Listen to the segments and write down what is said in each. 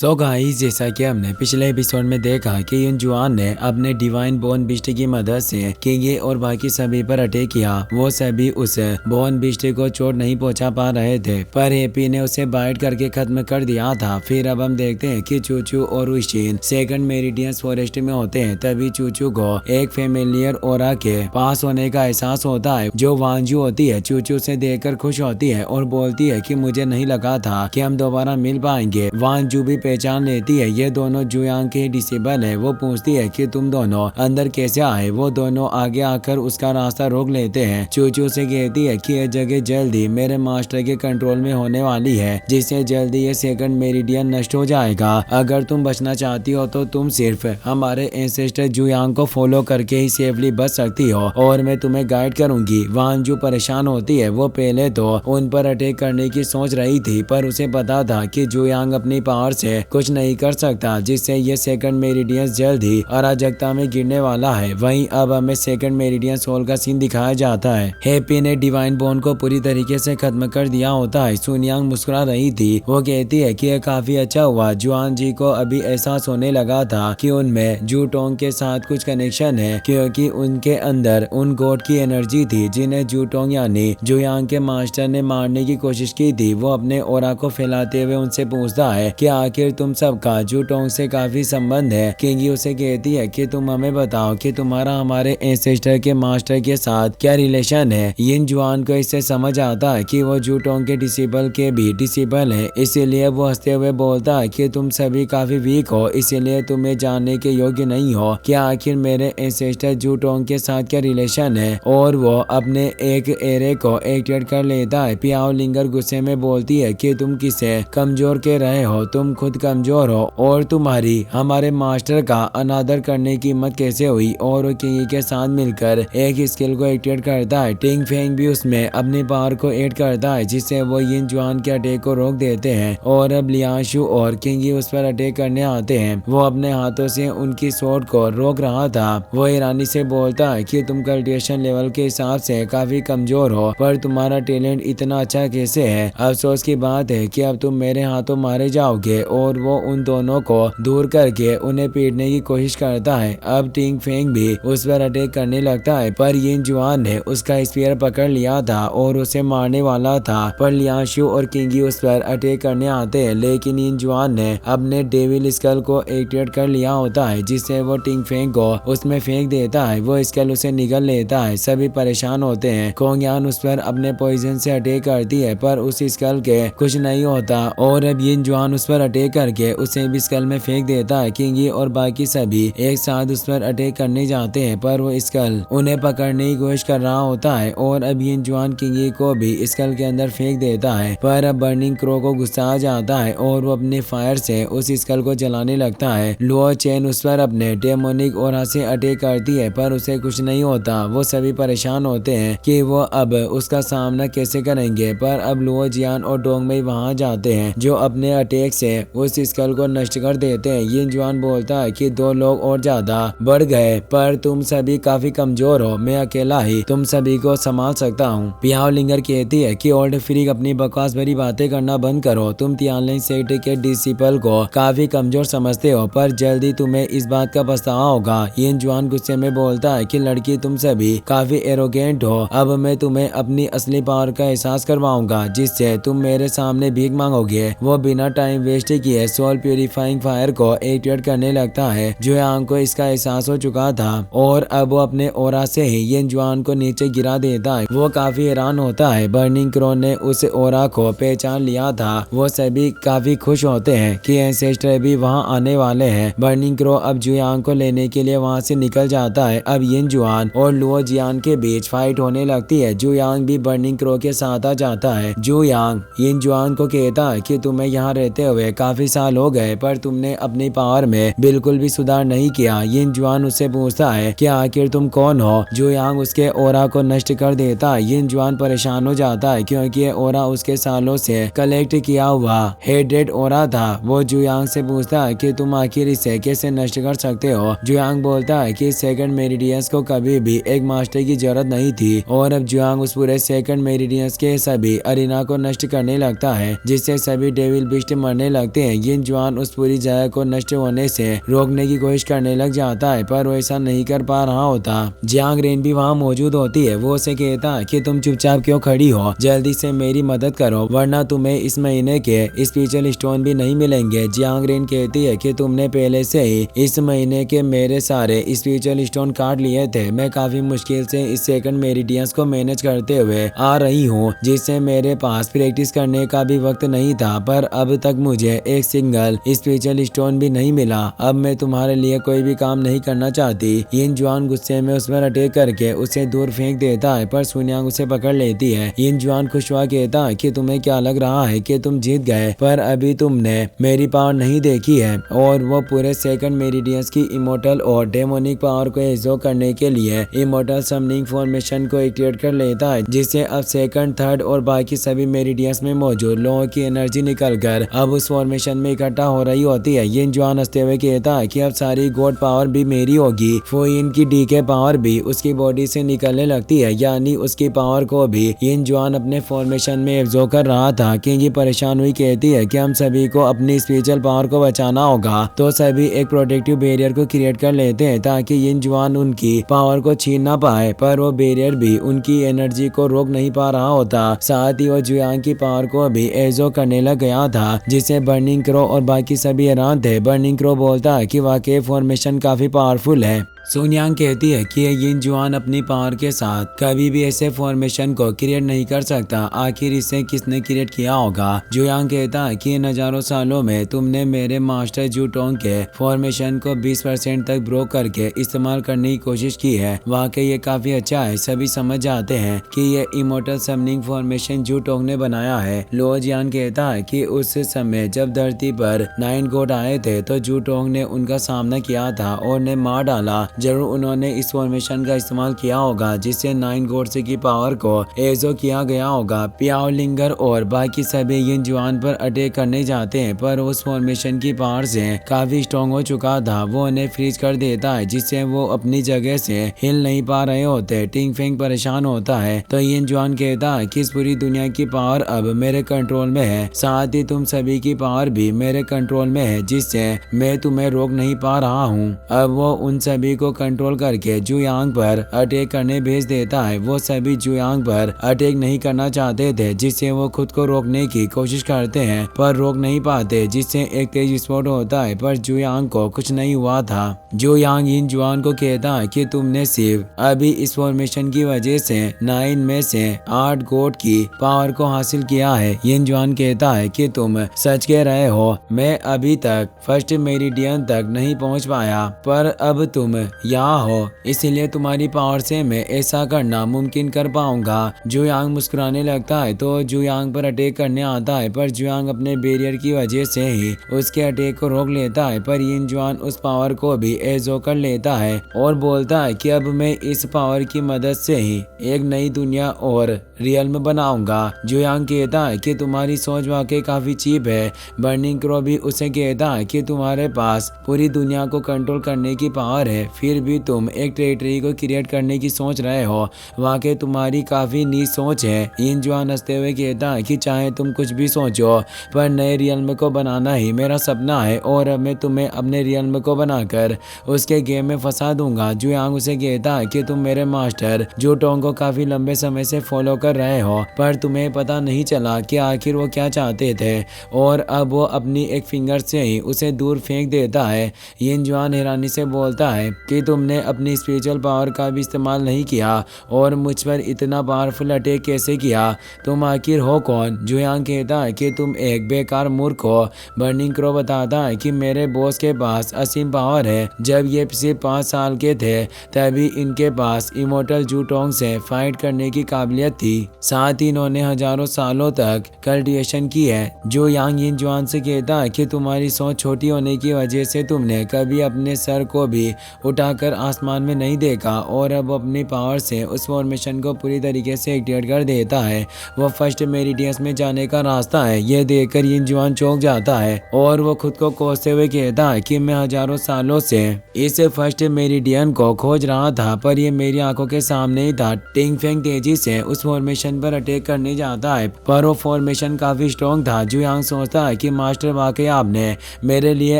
So guys, जैसा कि हमने पिछले एपिसोड में देखा कि युन जुआन ने अपने डिवाइन बोन बिस्ट की मदद से किंगी और बाकी सभी पर अटैक किया। वो सभी उस बोन बिस्ट को चोट नहीं पहुंचा पा रहे थे, पर हेपी ने उसे बाइट करके खत्म कर दिया था। फिर अब हम देखते हैं कि चूचू और उशीन सेकंड मेरिडियन फॉरेस्ट में होते हैं। तभी चूचू को एक फेमिलियर ओरा के पास होने का एहसास होता है, जो वांजू होती है। चूचू से देखकर खुश होती है और बोलती है कि मुझे नहीं लगा था कि हम दोबारा मिल पाएंगे। वांजू भी पहचान लेती है ये दोनों जुयांग के डिसेबल है। वो पूछती है कि तुम दोनों अंदर कैसे आए। वो दोनों आगे आकर उसका रास्ता रोक लेते हैं। चूचू से कहती है कि यह जगह जल्दी मेरे मास्टर के कंट्रोल में होने वाली है, जिससे जल्दी ये सेकंड मेरिडियन नष्ट हो जाएगा। अगर तुम बचना चाहती हो तो तुम सिर्फ हमारे एंसेस्टर जुयांग को फॉलो करके ही सेफली बच सकती हो, और मैं तुम्हें गाइड करूंगी। वांजू परेशान होती है। वो पहले तो उन पर अटैक करने की सोच रही थी, पर उसे पता था कि जुयांग अपनी पावर से कुछ नहीं कर सकता, जिससे ये सेकंड मेरिडियन जल्द ही अराजकता में गिरने वाला है। वहीं अब हमें सेकंड मेरिडियन सोल का सीन दिखाया जाता है। हैप्पी ने डिवाइन बोन को पूरी तरीके से खत्म कर दिया होता है। सुनियांग मुस्कुरा रही थी। वो कहती है कि यह काफी अच्छा हुआ। जुआन जी को अभी एहसास होने लगा था कि उनमें जूटोंग के साथ कुछ कनेक्शन है, क्योंकि उनके अंदर उन गॉड की एनर्जी थी जिन्हें जूटोंग यानी जुयांग के मास्टर ने मारने की कोशिश की थी। वो अपने ओरा को फैलाते हुए उनसे पूछता है कि आखिर तुम सबका जूटोंग से काफी संबंध है। किंगी उसे कहती है कि तुम हमें बताओ कि तुम्हारा हमारे एंसेस्टर के मास्टर के साथ क्या रिलेशन है। यिन जुआन को इससे समझ आता है कि वो जूटोंग के डिसेबल के भी डिसेबल है, इसीलिए वो हंसते हुए बोलता है कि तुम सभी काफी वीक हो, इसीलिए तुम ये जानने के योग्य नहीं हो कि आखिर मेरे एंसेस्टर जूटोंग के साथ क्या रिलेशन है। और वो अपने एक एरे को एक्टिवेट कर लेता है। पियाओ लिंगर गुस्से में बोलती है कि तुम किसे कमजोर के रहे हो, तुम खुद कमजोर हो, और तुम्हारी हमारे मास्टर का अनादर करने की हिम्मत कैसे हुई। और वो किंगी के साथ मिलकर एक स्किल को एक्टिवेट करता है। टिंग फेंग भी उसमें अपनी पावर को ऐड करता है, जिससे वो यिन जुआन के अटैक को रोक देते हैं। और अब लियांशु और किंगी उस पर अटैक करने आते हैं। वो अपने हाथों से उनकी स्वॉर्ड को रोक रहा था। वो ईरानी से बोलता है कि तुम कल्टिवेशन लेवल के हिसाब से काफी कमजोर हो, पर तुम्हारा टैलेंट इतना अच्छा कैसे है। अफसोस की बात है कि अब तुम मेरे हाथों मारे जाओगे। और वो उन दोनों को दूर करके उन्हें पीटने की कोशिश करता है। अब टिंग फेंग भी उस पर अटैक करने लगता है, पर यिन जुआन ने उसका स्पीयर पकड़ लिया था और उसे मारने वाला था। पर लियांशु और किंगी उस पर अटैक करने आते हैं, लेकिन यिन जुआन ने अपने डेविल स्कल को एक्टिवेट कर लिया होता है, जिससे वो टिंग फेंग को उसमें फेंक देता है। वो स्कल उसे निगल लेता है। सभी परेशान होते हैं। कोंगयान उस पर अपने पॉइजन से अटैक करती है, पर उस स्कल के कुछ नहीं होता। और अब यिन जुआन उस पर अटैक करके उसे भी स्कल में फेंक देता है। किंगी और बाकी सभी एक साथ उस पर अटैक करने जाते हैं, पर वो स्कल उन्हें पकड़ने की कोशिश कर रहा होता है। और अब यिन जुआन किंगी को भी स्कल के अंदर फेंक देता है, पर अब बर्निंग क्रो को गुस्सा आ जाता है और वो अपने फायर से उस स्कल को जलाने लगता है। लुओ चेन उस पर अपने डेमोनिक ओरा से अटैक करती है, पर उसे कुछ नहीं होता। वो सभी परेशान होते हैं कि वो अब उसका सामना कैसे करेंगे, पर अब लुओ जियान और डोंगमेई वहां जाते हैं, जो अपने अटैक से उस स्कल को नष्ट कर देते हैं। यिन जुआन बोलता है कि 2 लोग और ज्यादा बढ़ गए, पर तुम सभी काफी कमजोर हो, मैं अकेला ही तुम सभी को संभाल सकता हूँ। पियाओ लिंगर कहती है कि ओल्ड फ्रीक अपनी बकवास भरी बातें करना बंद करो। तुम तियानलिंग सेक्ट के डिसिपल को काफी कमजोर समझते हो, पर जल्दी तुम्हें इस बात का पछतावा होगा। यिन जुआन गुस्से में बोलता है कि लड़की तुम सभी काफी एरोगेंट हो। अब मैं तुम्हें अपनी असली पावर का एहसास करवाऊंगा, जिससे तुम मेरे सामने भीख मांगोगे। वो बिना टाइम वेस्ट किए सोल प्यूरिफाइंग फायर को एक्टिवेट करने लगता है। जुयांग को इसका एहसास हो चुका था, और अब वो अपने ओरा से ही यिन जुआन को नीचे गिरा देता है। वो काफी हैरान होता है। बर्निंग क्रो ने उस ओरा को पहचान लिया था। वो सभी काफी खुश होते हैं कि एंसेस्टर भी वहां आने वाले हैं। बर्निंग क्रो अब जुयांग को लेने के लिए वहां से निकल जाता है। अब यिन जुआन और लुओ जियान के बीच फाइट होने लगती है। जुयांग भी बर्निंग क्रो के साथ आ जाता है। जुयांग यिन जुआन को कहता है कि तुम्हें यहाँ रहते हुए काफी साल हो गए, पर तुमने अपनी पावर में बिल्कुल भी सुधार नहीं किया। यिन जुआन उससे पूछता है कि आखिर तुम कौन हो। जुयांग उसके ओरा को नष्ट कर देता है। यिन जुआन परेशान हो जाता है, क्योंकि ये ओरा उसके सालों से कलेक्ट किया हुआ हेडेड ओरा था। वो जुयांग से पूछता है कि तुम आखिर इसे कैसे नष्ट कर सकते हो। जुयांग बोलता है कि सेकंड मेरिडियंस को कभी भी एक मास्टर की जरूरत नहीं थी। और अब जुयांग उस पूरे सेकंड मेरिडियंस के सभी अरीना को नष्ट करने लगता है, जिससे सभी डेविल बिस्ट मरने लगते हैं। हैं। यिन जुआन उस पूरी जगह को नष्ट होने से रोकने की कोशिश करने लग जाता है, पर वो ऐसा नहीं कर पा रहा होता। जियांग रेन भी वहाँ मौजूद होती है। वो उसे कहता है कि तुम चुपचाप क्यों खड़ी हो, जल्दी से मेरी मदद करो वरना तुम्हें इस महीने के स्पिरिचुअल स्टोन भी नहीं मिलेंगे। जियांग रेन कहती है कि तुमने पहले से ही इस महीने के मेरे सारे स्पिरिचुअल स्टोन काट लिए थे। मैं काफी मुश्किल से इस सेकंड मेरिडियंस को मैनेज करते हुए आ रही हूँ, जिससे मेरे पास प्रैक्टिस करने का भी वक्त नहीं था, पर अब तक मुझे एक सिंगल स्पिरिचुअल स्टोन भी नहीं मिला। अब मैं तुम्हारे लिए कोई भी काम नहीं करना चाहती। यिन जुआन गुस्से में उस पर अटैक करके उसे दूर फेंक देता है, पर सुनियांग उसे पकड़ लेती है। यिन जुआन खुश हुआ कहता है कि तुम्हें क्या लग रहा है कि तुम जीत गए, पर अभी तुमने मेरी पावर नहीं देखी है। और वो पूरे सेकंड मेरिडियंस की इमोर्टल और डेमोनिक पावर को एग्जॉस्ट करने के लिए इमोर्टल समनिंग फॉर्मेशन को एक्टिवेट कर लेता है, जिससे अब सेकंड, थर्ड और बाकी सभी मेरिडियंस में मौजूद लोगों की एनर्जी निकलकर अब उस फॉर्मेशन में इकट्ठा हो रही होती है। यिन जुआन हंसते हुए कहता है कि अब सारी गॉड पावर भी मेरी होगी। फुयिन की डीके पावर भी उसकी बॉडी से निकलने लगती है, यानी उसकी पावर को भी यिन जुआन अपने फॉर्मेशन में एब्जॉर्ब कर रहा था। किंगी परेशान हुई कहती है कि हम सभी को अपनी स्पिरिचुअल पावर को बचाना होगा, तो सभी एक प्रोटेक्टिव बैरियर को क्रिएट कर लेते हैं ताकि यिन जुआन उनकी पावर को छीन ना पाए, पर वो बैरियर भी उनकी एनर्जी को रोक नहीं पा रहा होता। साथ ही वो जुयांग की पावर को भी एब्जॉर्ब करने लग गया था, जिससे बर्निंग क्रो और बाकी सभी हैरान थे। बर्निंग क्रो बोलता है कि वाकई फॉर्मेशन काफी पावरफुल है। सुनियांग कहती है कि यिन जुआन अपनी पावर के साथ कभी भी ऐसे फॉर्मेशन को क्रिएट नहीं कर सकता, आखिर इसे किसने क्रिएट किया होगा। जुयांग कहता है कि इन हजारों सालों में तुमने मेरे मास्टर जूटोंग के फॉर्मेशन को 20% तक ब्रोक करके इस्तेमाल करने की कोशिश की है। वाकई ये काफी अच्छा है। सभी समझ जाते हैं कि ये इमोर्टल समनिंग फॉर्मेशन जूटोंग ने बनाया है। लो जियान कहता है कि उस समय जब धरती पर 9 गॉड आए थे तो जूटोंग ने उनका सामना किया था और ने मार डाला। जरूर उन्होंने इस फॉर्मेशन का इस्तेमाल किया होगा जिससे 9 गॉड्स की पावर को एजो किया गया होगा। पियाओ लिंगर और बाकी सभी यिन जुआन पर अटैक करने जाते हैं, पर उस फॉर्मेशन की पावर से काफी स्ट्रॉन्ग हो चुका था। वो उन्हें फ्रीज कर देता है, जिससे वो अपनी जगह से हिल नहीं पा रहे होते। टिंग फेंग परेशान होता है तो यिन जुआन कहता है कि इस पूरी दुनिया की पावर अब मेरे कंट्रोल में है, साथ ही तुम सभी की पावर भी मेरे कंट्रोल में है, जिससे मैं तुम्हें रोक नहीं पा रहा हूँ। अब वो उन सभी को कंट्रोल करके जुयांग पर अटैक करने भेज देता है। वो सभी जुयांग पर अटैक नहीं करना चाहते थे, जिससे वो खुद को रोकने की कोशिश करते हैं पर रोक नहीं पाते, जिससे एक तेज विस्फोट होता है, पर जुयांग को कुछ नहीं हुआ था। जुयांग यिन जुआन को कहता है कि तुमने सिर्फ अभी इस फॉर्मेशन की वजह से 9 में से 8 गॉड की पावर को हासिल किया है। यिन जुआन कहता है कि तुम सच कह रहे हो, मैं अभी तक फर्स्ट मेरिडियन तक नहीं पहुंच पाया, पर अब तुम यहाँ हो, इसलिए तुम्हारी पावर से मैं ऐसा करना मुमकिन कर पाऊंगा। जुयांग मुस्कुराने लगता है तो जुयांग पर अटैक करने आता है, पर जुयांग अपने बैरियर की वजह से ही उसके अटैक को रोक लेता है। पर यिन जुआन उस पावर को भी एजो कर लेता है और बोलता है कि अब मैं इस पावर की मदद से ही एक नई दुनिया और रियल्म बनाऊंगा। जुयांग कहता है कि तुम्हारी सोच वाकई काफी चीप है। बर्निंग क्रो भी उसे कहता है कि तुम्हारे पास पूरी दुनिया को कंट्रोल करने की पावर है, फिर भी तुम एक टेरिटरी को क्रिएट करने की सोच रहे हो। वाकई तुम्हारी काफी नीच सोच है। यिन जुआन हंसते हुए कहता है कि चाहे तुम कुछ भी सोचो, पर नए रियल्म को बनाना ही मेरा सपना है और अब मैं तुम्हें अपने रियल्म को बनाकर उसके गेम में फंसा दूंगा। जुयांग उसे कहता है कि तुम मेरे मास्टर जूटोंग को काफी लंबे समय से फॉलो कर रहे हो, पर तुम्हें पता नहीं चला कि आखिर वो क्या चाहते थे, और अब वो अपनी एक फिंगर से ही उसे दूर फेंक देता है। यिन जुआन हैरानी से बोलता है कि तुमने अपनी स्पिरिचुअल पावर का भी इस्तेमाल नहीं किया और मुझ पर इतना पावरफुल अटैक कैसे किया, तुम आखिर हो कौन। जुयांग कहता है कि तुम एक बेकार मूर्ख हो। बर्निंग क्रो बताता है कि मेरे बॉस के पास असीम पावर है। जब ये सिर्फ 5 साल के थे तभी इनके पास इमोर्टल जूटोंग से फाइट करने की काबिलियत थी, साथ ही इन्होंने हजारों सालों तक कल्टिवेशन की है। जुयांग यिन जुआन से कहता है कि तुम्हारी सोच छोटी होने की वजह से तुमने कभी अपने सर को भी उठाकर आसमान में नहीं देखा, और अब अपनी पावर से उस फॉर्मेशन को पूरी तरीके से एक्टिवेट कर देता है। वो फर्स्ट मेरिडियंस में जाने का रास्ता है। ये देखकर यिन जुआन चौंक जाता है और वो खुद को कोसते हुए कहता है कि मैं हजारों सालों से इस फर्स्ट मेरिडियन को खोज रहा था, पर ये मेरी आंखों के सामने ही था। टिंग फेंग तेजी से उस फॉर्मेशन पर अटैक करने जाता है, पर वो फॉर्मेशन काफी स्ट्रॉन्ग था। जुयांग सोचता है कि मास्टर वाकई आपने मेरे लिए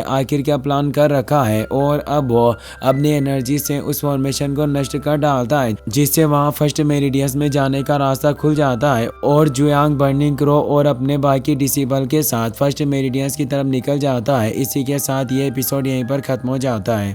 आखिर क्या प्लान कर रखा है, और अब वो अपनी एनर्जी से उस फॉर्मेशन को नष्ट कर डालता है, जिससे वहां फर्स्ट मेरिडियस में जाने का रास्ता खुल जाता है और जुयांग बर्निंग क्रो और अपने बाकी डिसेबल के साथ फर्स्ट मेरिडियस की तरफ निकल जाता है। इसी के साथ ये एपिसोड यहीं पर खत्म हो जाता है।